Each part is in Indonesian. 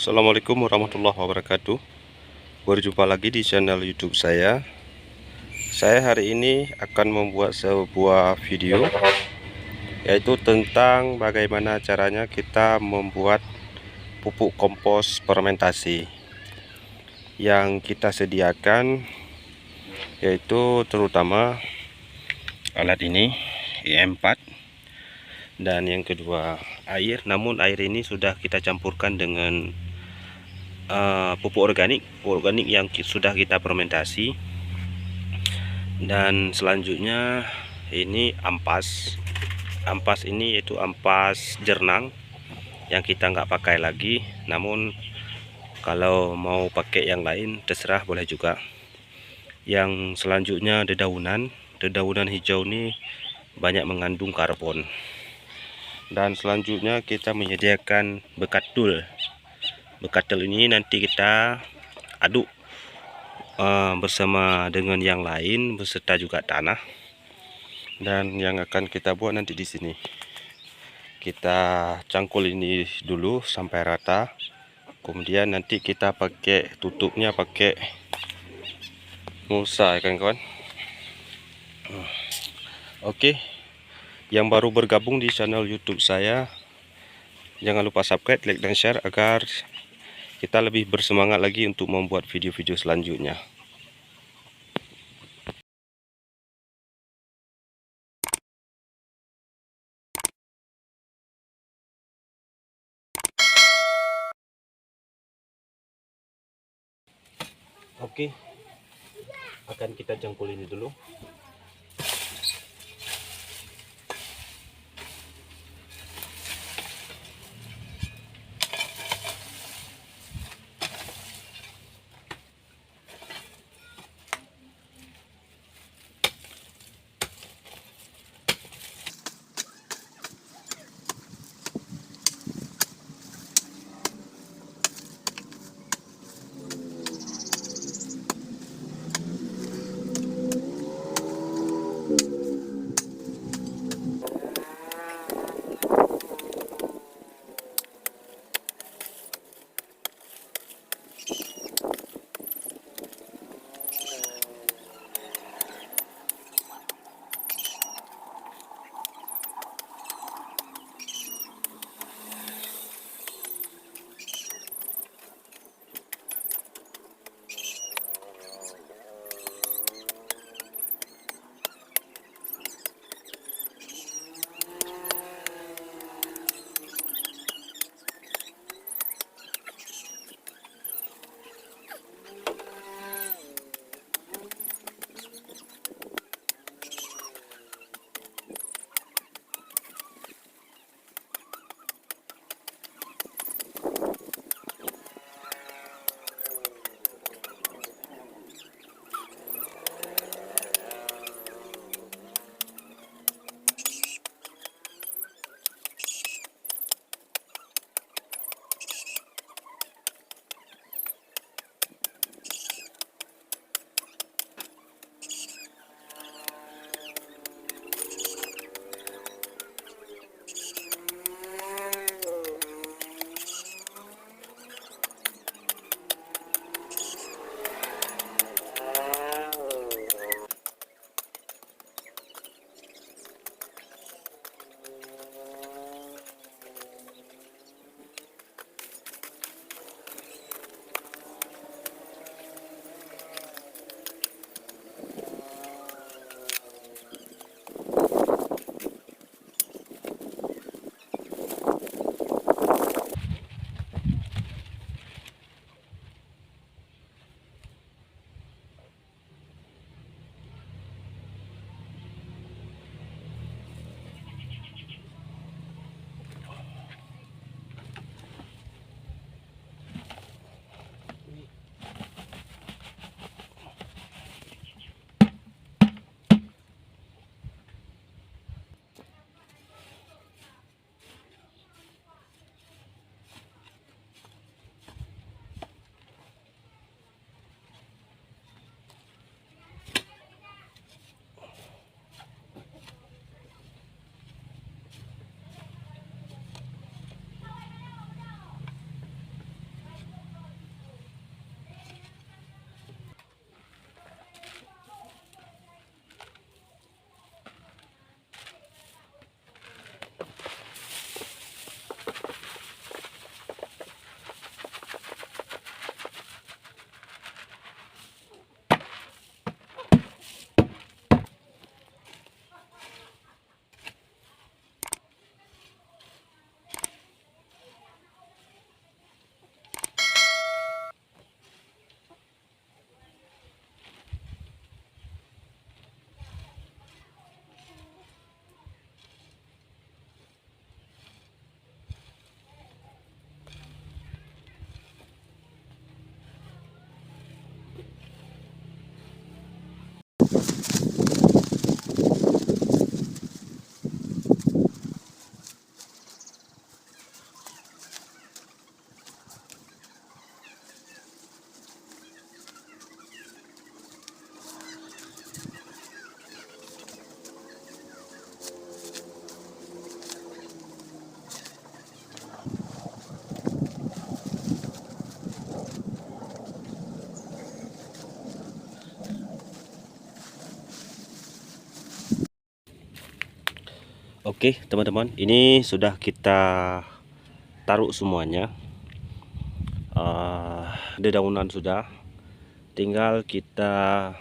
Assalamualaikum warahmatullahi wabarakatuh. Berjumpa lagi di channel YouTube saya. Saya hari ini akan membuat sebuah video, yaitu tentang bagaimana caranya kita membuat pupuk kompos fermentasi. Yang kita sediakan yaitu terutama alat ini IM4, dan yang kedua air. Namun air ini sudah kita campurkan dengan pupuk organik yang sudah kita fermentasi. Dan selanjutnya ini ampas ini yaitu ampas jernang yang kita nggak pakai lagi. Namun kalau mau pakai yang lain terserah, boleh juga. Yang selanjutnya dedaunan hijau ini banyak mengandung karbon. Dan selanjutnya kita menyediakan bekatul ini nanti kita aduk bersama dengan yang lain beserta juga tanah. Dan yang akan kita buat nanti di sini, kita cangkul ini dulu sampai rata, kemudian nanti kita pakai tutupnya pakai mulsa, ya kan kawan. Oke, yang baru bergabung di channel YouTube saya, jangan lupa subscribe, like, dan share agar kita lebih bersemangat lagi untuk membuat video-video selanjutnya. Oke, akan kita cangkul ini dulu. Oke teman-teman, ini sudah kita taruh semuanya. Dedaunan sudah, tinggal kita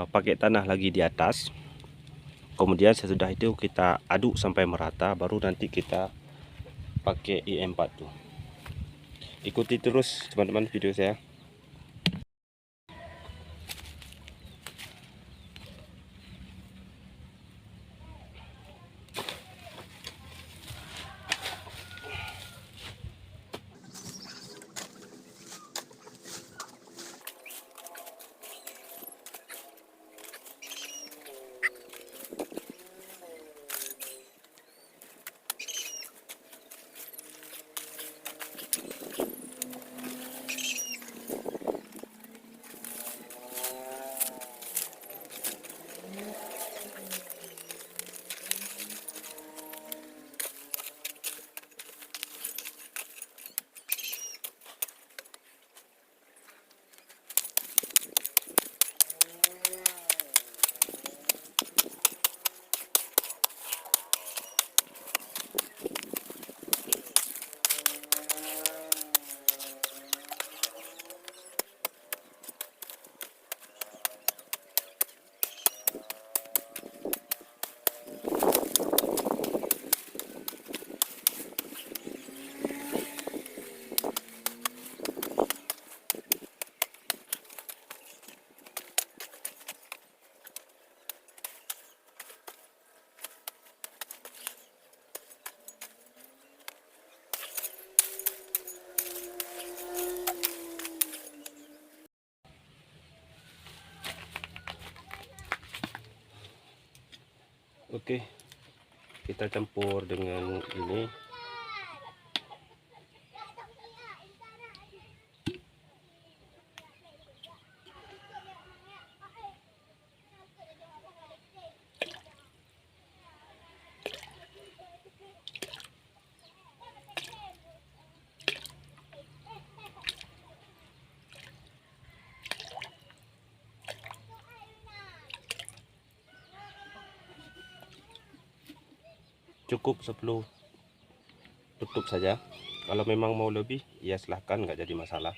pakai tanah lagi di atas. Kemudian sesudah itu kita aduk sampai merata, baru nanti kita pakai IM4 tuh. Ikuti terus teman-teman video saya. Oke, kita campur dengan ini. Cukup 10, tutup saja. Kalau memang mau lebih ya silahkan, nggak jadi masalah.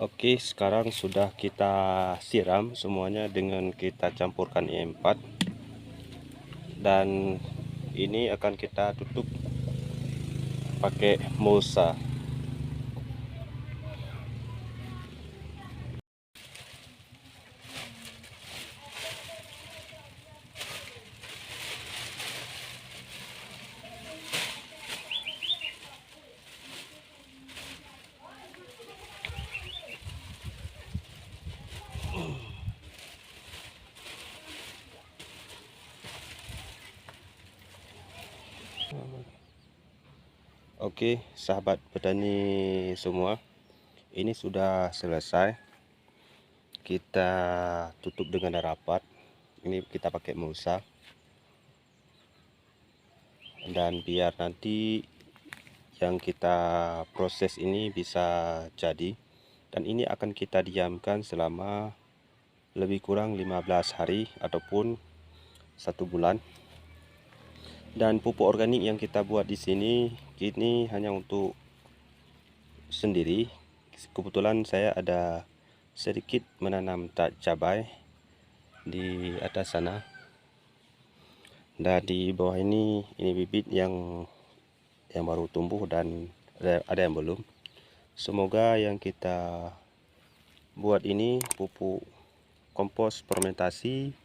Oke, sekarang sudah kita siram semuanya dengan kita campurkan IM4, dan ini akan kita tutup pakai mulsa. Oke, sahabat petani semua, ini sudah selesai. Kita tutup dengan rapat. Ini kita pakai mulsa. dan biar nanti yang kita proses ini bisa jadi. Dan ini akan kita diamkan selama lebih kurang 15 hari ataupun 1 bulan. Dan pupuk organik yang kita buat di sini ini hanya untuk sendiri. Kebetulan saya ada sedikit menanam cabai di atas sana, dan di bawah ini bibit yang baru tumbuh dan ada yang belum. Semoga yang kita buat ini pupuk kompos fermentasi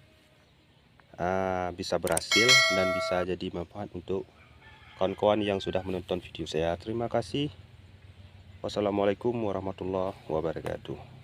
bisa berhasil dan bisa jadi manfaat untuk kawan-kawan yang sudah menonton video saya. Terima kasih. Wassalamualaikum warahmatullahi wabarakatuh.